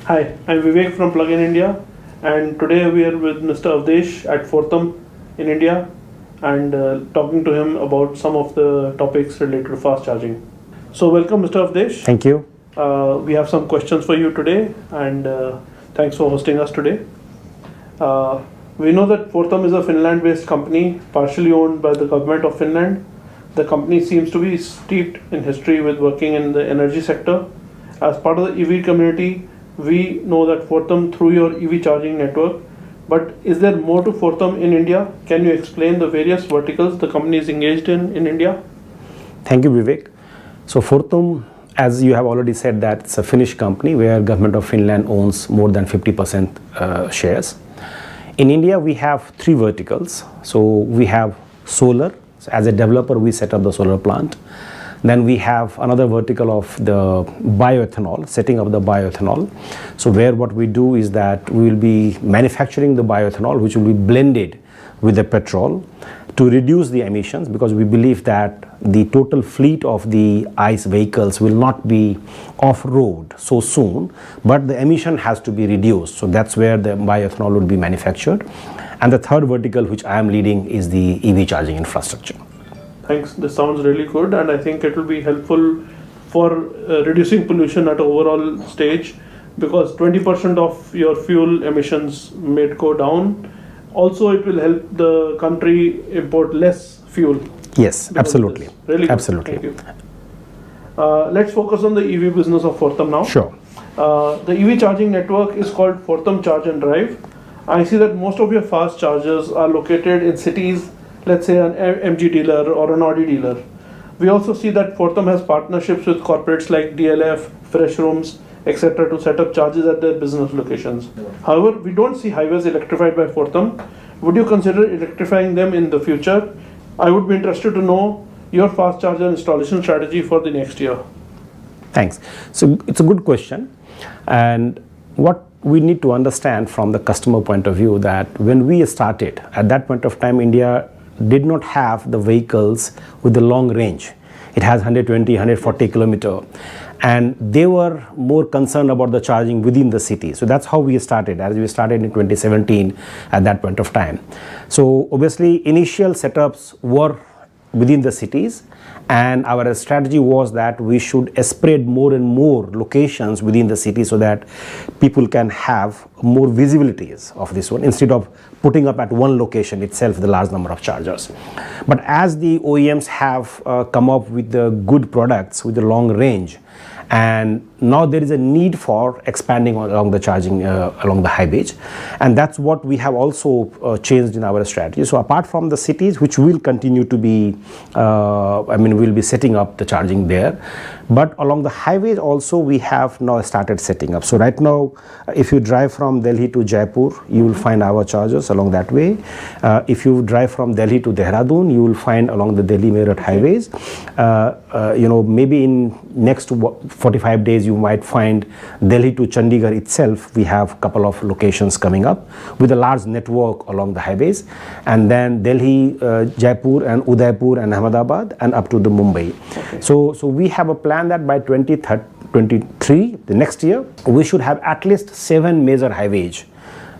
Hi, I'm Vivek from PluginIndia, and today we are with Mr. Awadesh at Fortum in India and talking to him about some of the topics related to fast charging. So, welcome, Mr. Awadesh. Thank you. We have some questions for you today, and thanks for hosting us today. We know that Fortum is a Finland-based company, partially owned by the government of Finland. The company seems to be steeped in history with working in the energy sector. As part of the EV community, we know that Fortum through your EV charging network, but is there more to Fortum in India? Can you explain the various verticals the company is engaged in India? Thank you, Vivek. So Fortum, as you have already said, that it's a Finnish company where government of Finland owns more than 50% shares. In India, we have three verticals. So we have solar. So as a developer, we set up the solar plant. Then we have another vertical of the bioethanol, setting up the bioethanol. So where what we do is that we will be manufacturing the bioethanol, which will be blended with the petrol to reduce the emissions, because we believe that the total fleet of the ICE vehicles will not be off-road so soon, but the emission has to be reduced. So that's where the bioethanol will be manufactured. And the third vertical, which I am leading, is the EV charging infrastructure. Thanks. This sounds really good, and I think it will be helpful for reducing pollution at an overall stage, because 20% of your fuel emissions may go down. Also, it will help the country import less fuel. Yes, absolutely. Really good. Absolutely. Thank you. Let's focus on the EV business of Fortum now. Sure. The EV charging network is called Fortum Charge and Drive. I see that most of your fast chargers are located in cities, let's say an MG dealer or an Audi dealer. We also see that Fortum has partnerships with corporates like DLF, Fresh Rooms, etc. to set up charges at their business locations. However, we don't see highways electrified by Fortum. Would you consider electrifying them in the future? I would be interested to know your fast charger installation strategy for the next year. Thanks. So it's a good question. And what we need to understand from the customer point of view, that when we started, at that point of time, India did not have the vehicles with the long range. It has 120, 140 kilometer. And they were more concerned about the charging within the city. So that's how we started, as we started in 2017 at that point of time. So obviously initial setups were within the cities, and our strategy was that we should spread more and more locations within the city so that people can have more visibilities of this one, instead of putting up at one location itself the large number of chargers. But as the OEMs have come up with the good products with the long range, and now there is a need for expanding along the charging along the highways, and that's what we have also changed in our strategy. So apart from the cities, which will continue to be, we'll be setting up the charging there, but along the highways also we have now started setting up. So right now, if you drive from Delhi to Jaipur, you will find our chargers along that way. If you drive from Delhi to Dehradun, you will find along the Delhi-Meerut highways. Maybe in next 45 days you might find Delhi to Chandigarh itself. We have a couple of locations coming up with a large network along the highways, and then Delhi, Jaipur and Udaipur and Ahmedabad and up to the Mumbai. Okay. So we have a plan that by 2023, the next year, we should have at least 7 major highways.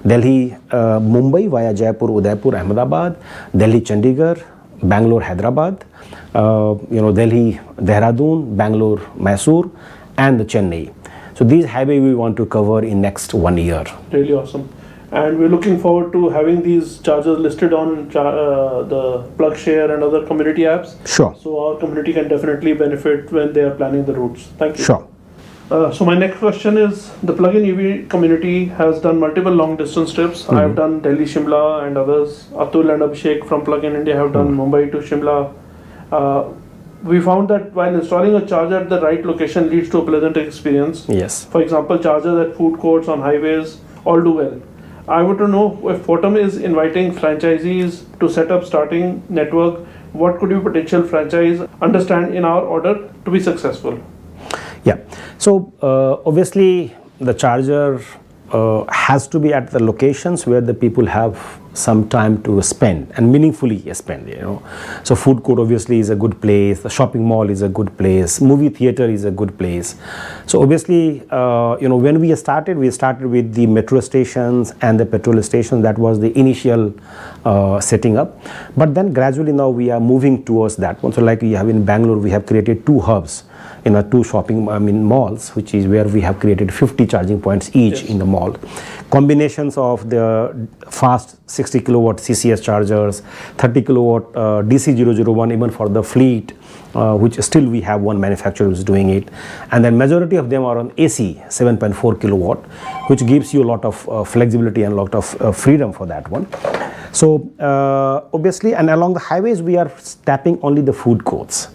Delhi, Mumbai via Jaipur, Udaipur, Ahmedabad, Delhi, Chandigarh, Bangalore, Hyderabad, Delhi, Dehradun, Bangalore, Mysore, and the Chennai. So these highways we want to cover in next 1 year. Really awesome. And we're looking forward to having these chargers listed on the PlugShare and other community apps. Sure. So our community can definitely benefit when they are planning the routes. Thank you. Sure. So my next question is, the plug-in EV community has done multiple long distance trips. I have done Delhi, Shimla and others. Atul and Abhishek from PluginIndia have done Mumbai to Shimla. We found that while installing a charger at the right location leads to a pleasant experience. Yes. For example, chargers at food courts, on highways, all do well. I want to know if Fortum is inviting franchisees to set up starting network. What could your potential franchise understand in our order to be successful? Yeah. So obviously the charger has to be at the locations where the people have some time to spend and meaningfully spend, you know. So food court obviously is a good place, the shopping mall is a good place, movie theater is a good place. So obviously, you know, when we started with the metro stations and the petrol stations. That was the initial setting up. But then gradually now we are moving towards that one. So like we have in Bangalore, we have created 2 hubs in our 2 malls, which is where we have created 50 charging points each in the mall. Combinations of the fast 60 kilowatt CCS chargers, 30 kilowatt DC001 even for the fleet, which still we have one manufacturer who is doing it. And then majority of them are on AC 7.4 kilowatt, which gives you a lot of flexibility and a lot of freedom for that one. So obviously, and along the highways we are tapping only the food courts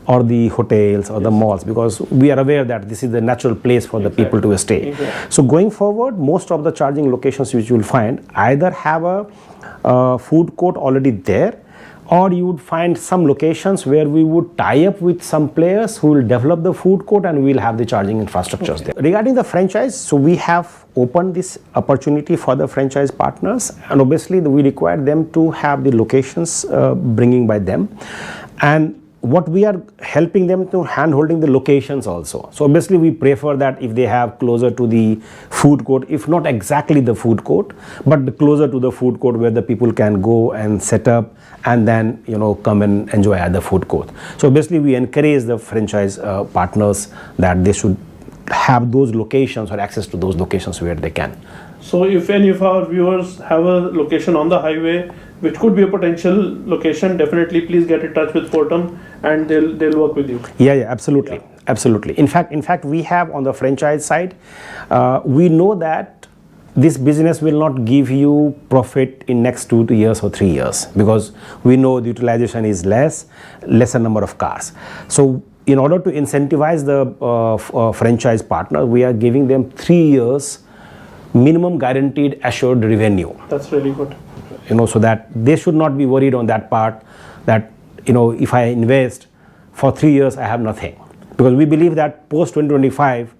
or the hotels or the malls, because we are aware that this is the natural place for the people to stay. So going forward, most of the charging locations which you will find either have a food court already there, or you would find some locations where we would tie up with some players who will develop the food court and we will have the charging infrastructures there. Regarding the franchise, so we have opened this opportunity for the franchise partners, and obviously we require them to have the locations bringing by them, and what we are helping them to hand-holding the locations also. So obviously we prefer that if they have closer to the food court, if not exactly the food court, but closer to the food court where the people can go and set up and then, you know, come and enjoy at the food court. So obviously we encourage the franchise partners that they should have those locations or access to those locations where they can. So if any of our viewers have a location on the highway which could be a potential location, definitely please get in touch with Fortum and they'll work with you. Yeah, absolutely. Absolutely. In fact, we have on the franchise side, we know that this business will not give you profit in next 2 years or 3 years, because we know the utilization is lesser number of cars. So in order to incentivize the franchise partner, we are giving them 3 years minimum guaranteed assured revenue. That's really good. You know, so that they should not be worried on that part, that, you know, if I invest for 3 years I have nothing, because we believe that post 2025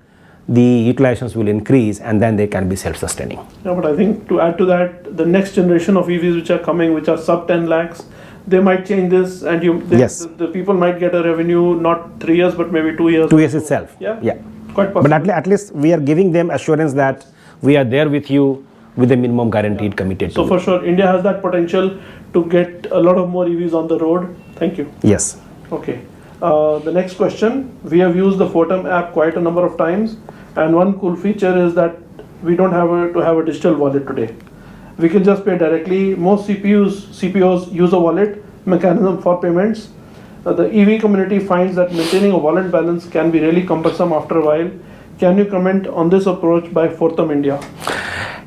the utilizations will increase and then they can be self-sustaining. Yeah, but I think to add to that, the next generation of EVs which are coming, which are sub 10 lakhs, they might change this, and the people might get a revenue not 3 years but maybe 2 years. 2 years itself. Yeah, Quite possible. But at least we are giving them assurance that we are there with you with a minimum guaranteed committed. So for sure, India has that potential to get a lot of more EVs on the road. Thank you. Yes. Okay. The next question, we have used the Fortum app quite a number of times, and one cool feature is that we don't have to have a digital wallet today. We can just pay directly. Most CPOs use a wallet mechanism for payments. The EV community finds that maintaining a wallet balance can be really cumbersome after a while. Can you comment on this approach by Fortum India?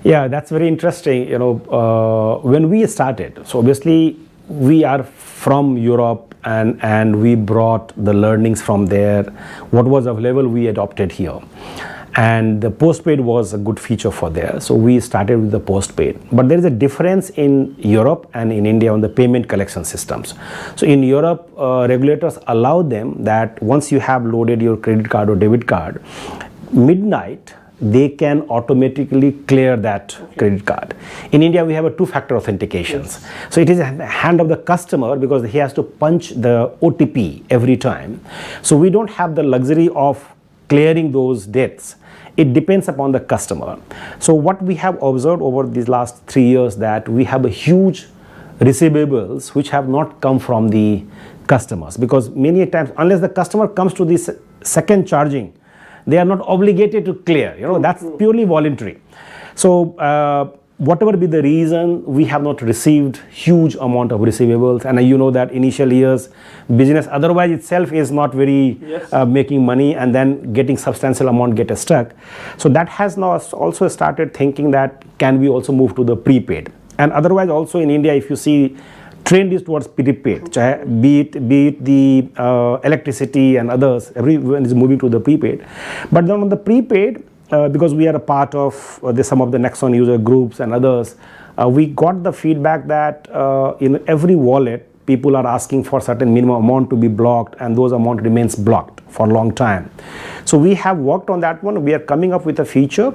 Yeah, that's very interesting. You know, when we started, so obviously we are from Europe and we brought the learnings from there. What was available, we adopted here. And the postpaid was a good feature for there. So we started with the postpaid. But there is a difference in Europe and in India on the payment collection systems. So in Europe, regulators allow them that once you have loaded your credit card or debit card, midnight, they can automatically clear that credit card. In India, we have a 2-factor authentications. Yes. So it is in the hand of the customer because he has to punch the OTP every time. So we don't have the luxury of clearing those debts. It depends upon the customer. So what we have observed over these last 3 years, that we have a huge receivables which have not come from the customers, because many times unless the customer comes to this second charging, they are not obligated to clear, you know, that's purely voluntary. So whatever be the reason, we have not received huge amount of receivables, and you know that initial years business otherwise itself is not very making money, and then getting substantial amount get stuck. So that has now also started thinking that can we also move to the prepaid, and otherwise also in India, if you see, trend is towards prepaid, be it the electricity and others, everyone is moving to the prepaid. But then on the prepaid, because we are a part of some of the Nexon user groups and others, we got the feedback that in every wallet, people are asking for certain minimum amount to be blocked, and those amount remains blocked for a long time. So we have worked on that one. We are coming up with a feature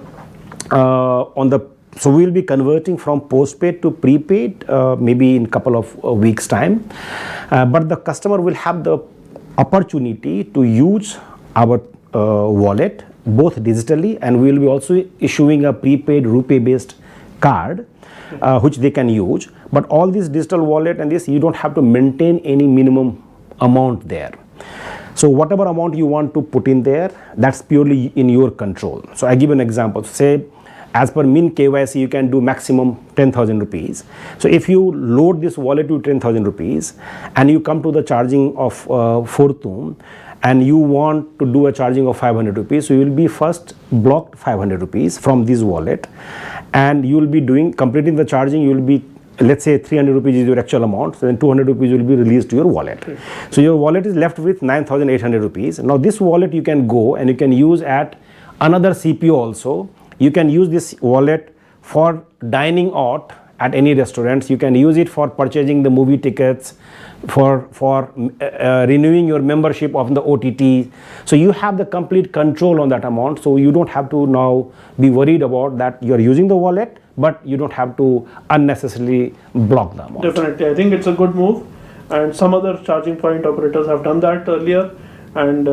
on the so we will be converting from postpaid to prepaid maybe in couple of weeks time, but the customer will have the opportunity to use our wallet both digitally, and we will be also issuing a prepaid RuPay based card which they can use. But all this digital wallet and this, you don't have to maintain any minimum amount there. So whatever amount you want to put in there, that's purely in your control. So I give an example. Say as per min KYC, you can do maximum 10,000 rupees. So if you load this wallet to 10,000 rupees and you come to the charging of Fortum and you want to do a charging of 500 rupees, so you will be first blocked 500 rupees from this wallet, and you will be completing the charging. You will be, let's say 300 rupees is your actual amount, so then 200 rupees will be released to your wallet. So your wallet is left with 9,800 rupees. Now this wallet you can go and you can use at another CPO also. You can use this wallet for dining out at any restaurants. You can use it for purchasing the movie tickets, for renewing your membership of the OTT. So you have the complete control on that amount. So you don't have to now be worried about that you are using the wallet, but you don't have to unnecessarily block the amount. Definitely, I think it's a good move, and some other charging point operators have done that earlier, and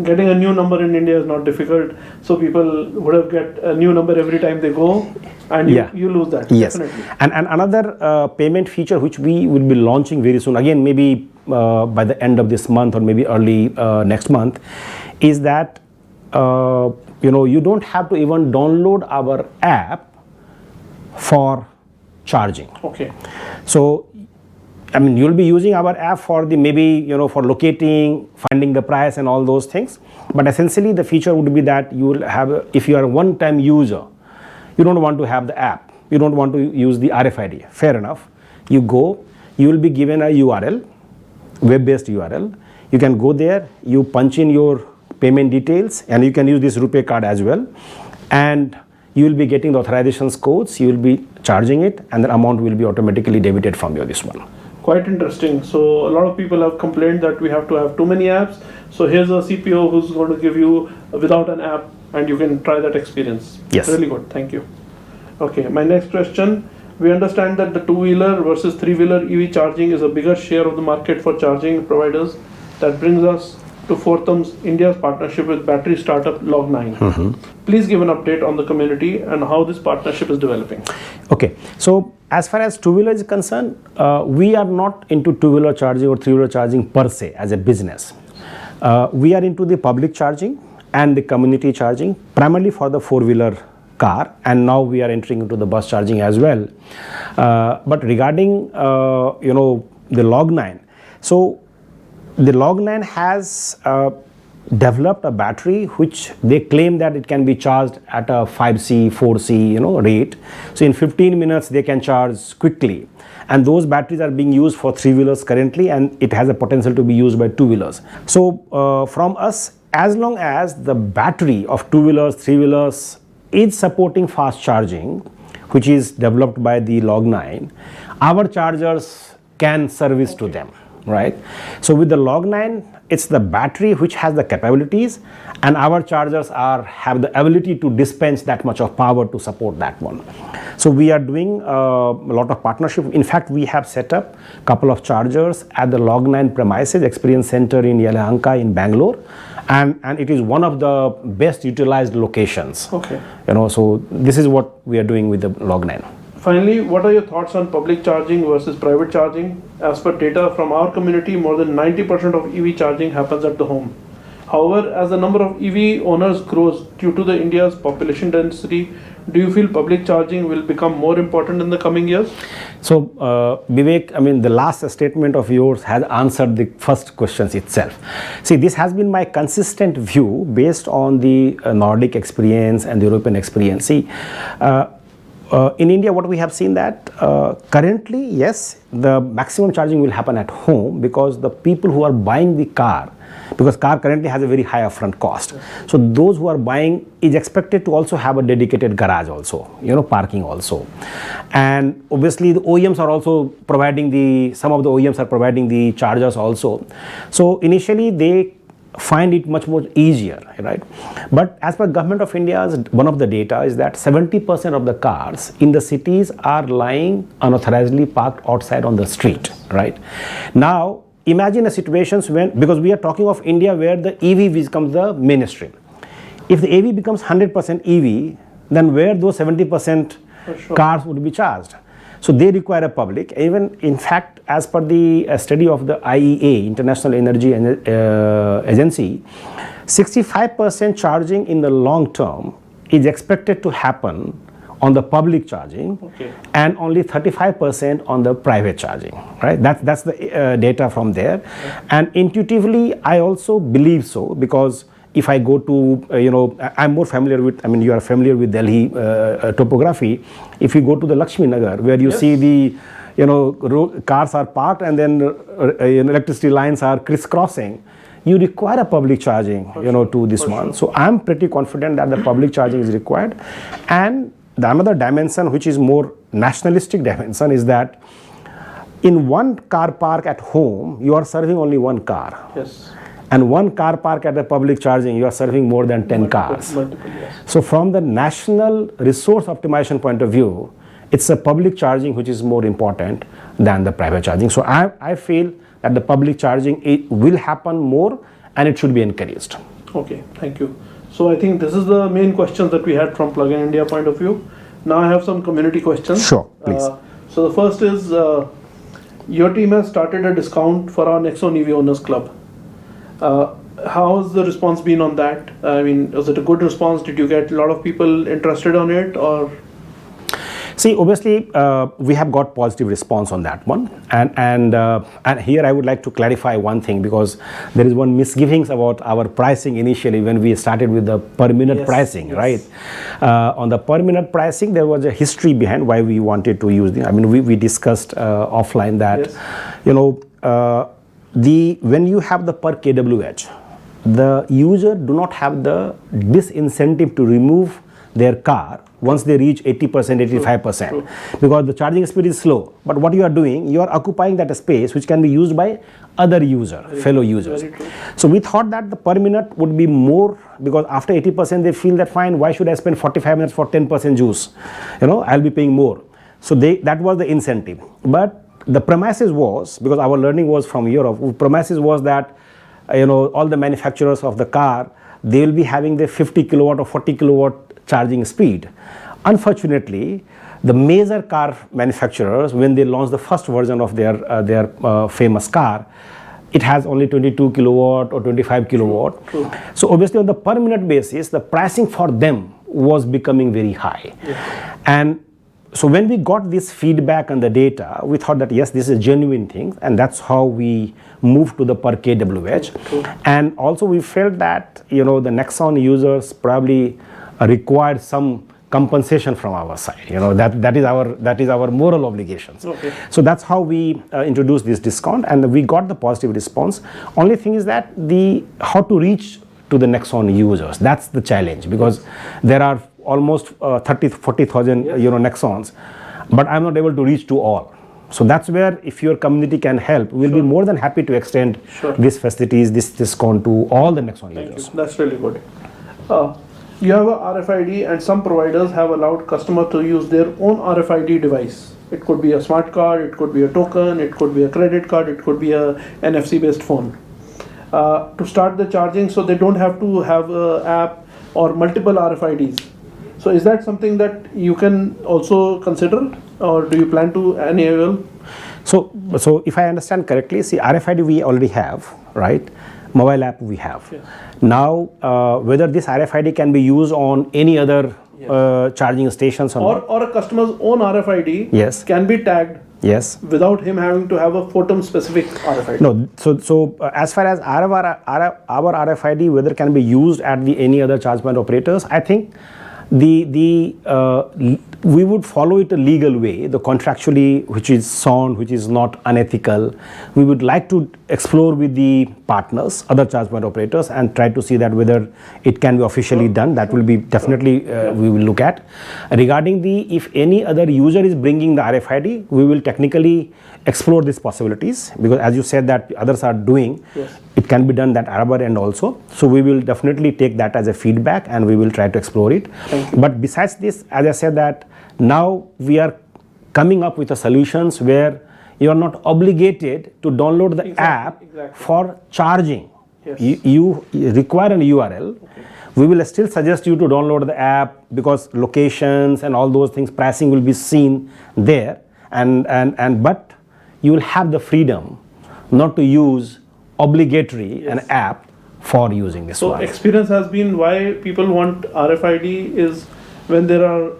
getting a new number in India is not difficult, so people would have get a new number every time they go, and you lose that. Yes. Definitely. And another payment feature which we will be launching very soon, again maybe by the end of this month or maybe early next month, is that you don't have to even download our app for charging. Okay. So I mean, you'll be using our app for the maybe for locating, finding the price and all those things. But essentially the feature would be that you will have, if you are a one-time user, you don't want to have the app, you don't want to use the RFID. Fair enough. You go, you will be given a URL, web-based URL. You can go there, you punch in your payment details, and you can use this RuPay card as well. And you will be getting the authorizations codes, you will be charging it, and the amount will be automatically debited from your this one. Quite interesting. So a lot of people have complained that we have to have too many apps. So here's a CPO who's going to give you without an app, and you can try that experience. Yes. Really good. Thank you. Okay, my next question. We understand that the two-wheeler versus three-wheeler EV charging is a bigger share of the market for charging providers. That brings us to Fortum's India's partnership with battery startup Log9. Please give an update on the community and how this partnership is developing. Okay, so as far as two-wheeler is concerned, we are not into two-wheeler charging or three-wheeler charging per se as a business. We are into the public charging and the community charging, primarily for the four-wheeler car, and now we are entering into the bus charging as well. But regarding the Log9, so the Log9 has developed a battery which they claim that it can be charged at a 5C, 4C rate. So in 15 minutes they can charge quickly, and those batteries are being used for three-wheelers currently, and it has a potential to be used by two-wheelers. So from us, as long as the battery of two-wheelers, three-wheelers is supporting fast charging, which is developed by the Log9, our chargers can service to them. Right. So with the Log9, it's the battery which has the capabilities, and our chargers have the ability to dispense that much of power to support that one. So we are doing a lot of partnership. In fact, we have set up a couple of chargers at the Log9 premises, Experience Center in Yelahanka in Bangalore, and it is one of the best utilized locations. Okay. So this is what we are doing with the Log9. Finally, what are your thoughts on public charging versus private charging? As per data from our community, more than 90% of EV charging happens at the home. However, as the number of EV owners grows due to the India's population density, do you feel public charging will become more important in the coming years? So, Vivek, I mean, the last statement of yours has answered the first questions itself. See, this has been my consistent view based on the Nordic experience and the European experience. See, in India, what we have seen that currently, yes, the maximum charging will happen at home, because the people who are buying the car, because car currently has a very high upfront cost. So those who are buying is expected to also have a dedicated garage also, parking also. And obviously the OEMs are also providing some of the OEMs are providing the chargers also. So initially they find it much more easier, right? But as per Government of India's, one of the data is that 70% of the cars in the cities are lying unauthorizedly parked outside on the street, right? Now, imagine a situation when, because we are talking of India where the EV becomes the mainstream. If the EV becomes 100% EV, then where those 70% cars would be charged? So they require a public, even in fact, as per the study of the IEA, International Energy Agency, 65% charging in the long term is expected to happen on the public charging, and only 35% on the private charging, right? That's the data from there. And intuitively, I also believe so, because if I go to, I'm more familiar with, you are familiar with Delhi topography. If you go to the Lakshmi Nagar, where you see the, cars are parked and then electricity lines are crisscrossing, you require a public charging, to this one. So I'm pretty confident that the public charging is required. And the another dimension, which is more nationalistic dimension, is that in one car park at home, you are serving only one car. Yes. And one car park at the public charging, you are serving more than 10 cars. Yes. So from the national resource optimization point of view, it's a public charging which is more important than the private charging. So I feel that the public charging, it will happen more and it should be encouraged. Okay, thank you. So I think this is the main questions that we had from Plug-in India point of view. Now I have some community questions. Sure, please. So the first is, your team has started a discount for our NexonEV Owners Club. How has the response been on that? Was it a good response? Did you get a lot of people interested on it, or? See, obviously, we have got positive response on that one, and here I would like to clarify one thing, because there is one misgivings about our pricing initially when we started with the per minute pricing, right? On the per minute pricing, there was a history behind why we wanted to use the. We discussed offline that, when you have the per kWh, the user do not have the disincentive to remove their car once they reach 80%, 85%, because the charging speed is slow. But what you are doing, you are occupying that space which can be used by other fellow users. So we thought that the per minute would be more, because after 80% they feel that fine, why should I spend 45 minutes for 10% juice? I'll be paying more. So that was the incentive. But the premises was, because our learning was from Europe, premises was that all the manufacturers of the car, they will be having the 50 kilowatt or 40 kilowatt charging speed. Unfortunately, the major car manufacturers, when they launched the first version of their famous car, it has only 22 kilowatt or 25 kilowatt. So obviously on the per minute basis, the pricing for them was becoming very high. And so when we got this feedback and the data, we thought that yes, this is a genuine thing, and that's how we moved to the per kWh. And also we felt that the Nexon users probably required some compensation from our side. That is our moral obligations. So that's how we introduced this discount, and we got the positive response. Only thing is that how to reach to the Nexon users, that's the challenge, because there are almost 40,000 Nexons, but I'm not able to reach to all. So that's where, if your community can help, we'll be more than happy to extend these facilities, this discount to all the Nexon users. That's really good. You have a RFID, and some providers have allowed customer to use their own RFID device. It could be a smart card, it could be a token, it could be a credit card, it could be a NFC based phone. To start the charging, so they don't have to have an app or multiple RFIDs. So is that something that you can also consider, or do you plan to enable? So if I understand correctly, see, RFID we already have, right? Mobile app we have. Now, whether this RFID can be used on any other charging stations or a customer's own RFID can be tagged without him having to have a Fortum specific RFID. No, so as far as our RFID, whether can be used at any other charge point operators, I think the we would follow it a legal way, the contractually, which is sound, which is not unethical. We would like to explore with the partners, other charge point operators, and try to see that whether it can be officially done. That will be definitely we will look at. Regarding the, if any other user is bringing the RFID, we will technically explore these possibilities, because as you said that others are doing, it can be done that Arab end also. So we will definitely take that as a feedback and we will try to explore it. But besides this, as I said that now we are coming up with the solutions where you are not obligated to download the app for charging. You require an URL. We will still suggest you to download the app because locations and all those things, pricing will be seen there, but you will have the freedom not to use obligatory an app for using this one. So experience has been why people want RFID is when there are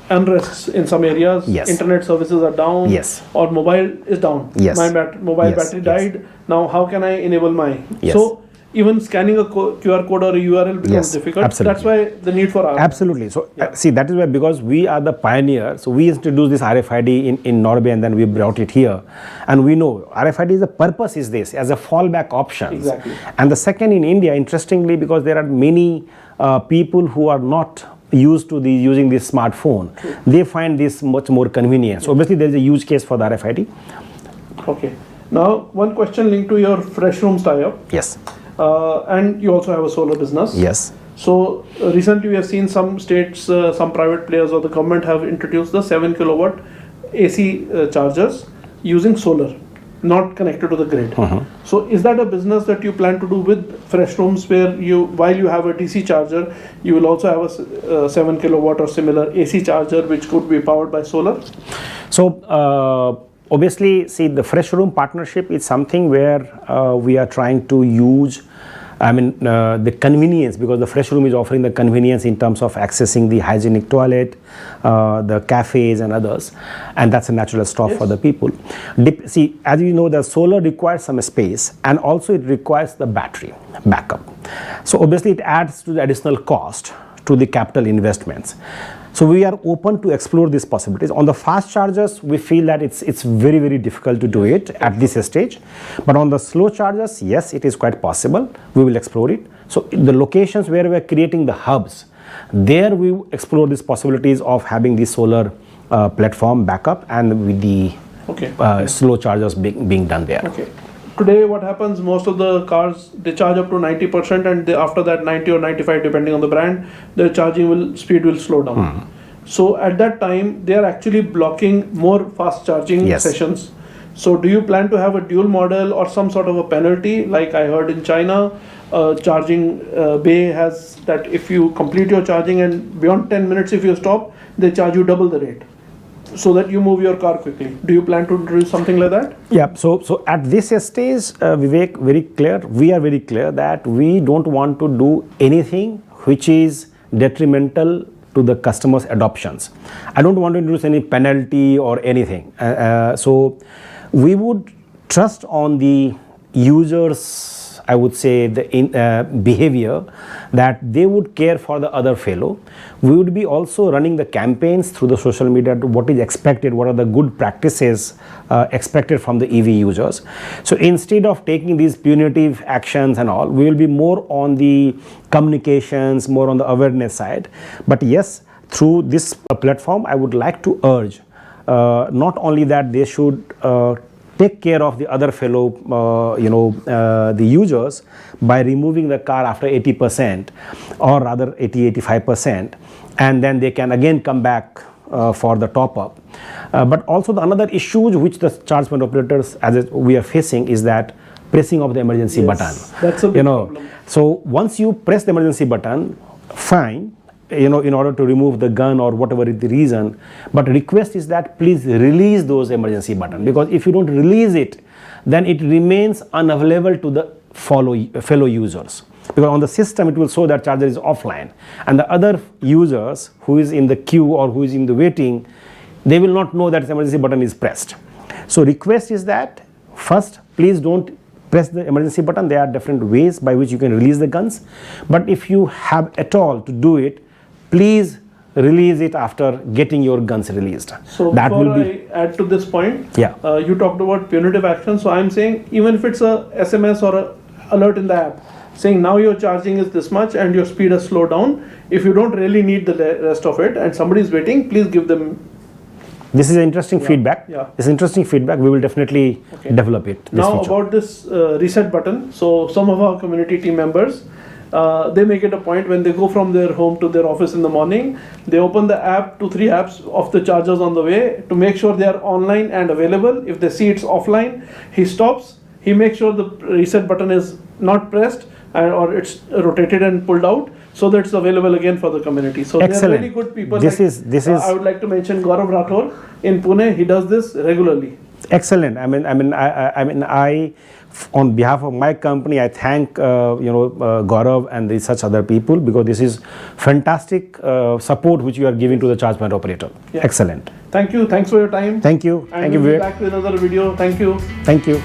unrests in some areas, internet services are down, or mobile is down. My mobile battery died. Now how can I enable my? So even scanning a QR code or a URL becomes difficult. Absolutely. That's why the need for RFID. Absolutely. So see, that is why, because we are the pioneer, so we introduced this RFID in Norway and then we brought it here. And we know RFID, the purpose is this, as a fallback option. And the second, in India, interestingly, because there are many people who are not used to using this smartphone, they find this much more convenient. So obviously there is a use case for the RFID. Okay. Now one question linked to your fresh rooms tie-up. And you also have a solar business. So recently we have seen some states, some private players or the government have introduced the 7 kilowatt AC chargers using solar, not connected to the grid. So is that a business that you plan to do with fresh rooms, where you, while you have a DC charger, you will also have a 7 kilowatt or similar AC charger which could be powered by solar? So obviously, see, the fresh room partnership is something where we are trying to use, the convenience, because the fresh room is offering the convenience in terms of accessing the hygienic toilet, the cafes and others, and that's a natural stop for the people. See, as you know, the solar requires some space and also it requires the battery backup. So obviously it adds to the additional cost to the capital investments. So we are open to explore these possibilities. On the fast chargers, we feel that it's very, very difficult to do it at this stage. But on the slow chargers, yes, it is quite possible. We will explore it. So the locations where we are creating the hubs, there we explore these possibilities of having the solar platform backup and with the slow chargers being done there. Today what happens, most of the cars, they charge up to 90% and after that 90 or 95 depending on the brand, the charging speed will slow down. So at that time they are actually blocking more fast charging sessions. So do you plan to have a dual model or some sort of a penalty, like I heard in China, charging bay has that if you complete your charging and beyond 10 minutes if you stop, they charge you double the rate, so that you move your car quickly. Do you plan to do something like that? So at this stage, Vivek, we are very clear that we don't want to do anything which is detrimental to the customer's adoptions. I don't want to introduce any penalty or anything. So we would trust on the users, I would say, the behavior, that they would care for the other fellow. We would be also running the campaigns through the social media to what is expected, what are the good practices expected from the EV users. So instead of taking these punitive actions and all, we will be more on the communications, more on the awareness side. But yes, through this platform, I would like to urge not only that they should take care of the other fellow, the users by removing the car after 80% or rather 80-85%, and then they can again come back for the top up. But also the another issue which the charge point operators we are facing is that pressing of the emergency button. That's a big problem. So once you press the emergency button, fine, in order to remove the gun or whatever is the reason, but request is that please release those emergency button, because if you don't release it, then it remains unavailable to the fellow users, because on the system it will show that charger is offline, and the other users who is in the queue or who is in the waiting, they will not know that the emergency button is pressed. So request is that first, please don't press the emergency button. There are different ways by which you can release the guns, but if you have at all to do it, please release it after getting your guns released. So that before will be, I add to this point, yeah. You talked about punitive action. So I'm saying even if it's a SMS or a alert in the app saying now your charging is this much and your speed has slowed down, if you don't really need the rest of it and somebody is waiting, please give them. This is interesting feedback. Yeah. This is interesting feedback. We will definitely develop it. Now feature. about this reset button. So some of our community team members, they make it a point when they go from their home to their office in the morning, they open the app, 2-3 apps of the chargers on the way to make sure they are online and available. If they see it's offline, he stops. He makes sure the reset button is not pressed or it's rotated and pulled out, so that it's available again for the community. So they're really good people. This is I would like to mention Gaurav Rathore in Pune. He does this regularly. Excellent. I on behalf of my company, I thank Gaurav and such other people, because this is fantastic support which you are giving to the charge point operator. Yeah. Excellent. Thank you. Thanks for your time. Thank you. And thank you, we'll be Vivek. back with another video. Thank you. Thank you.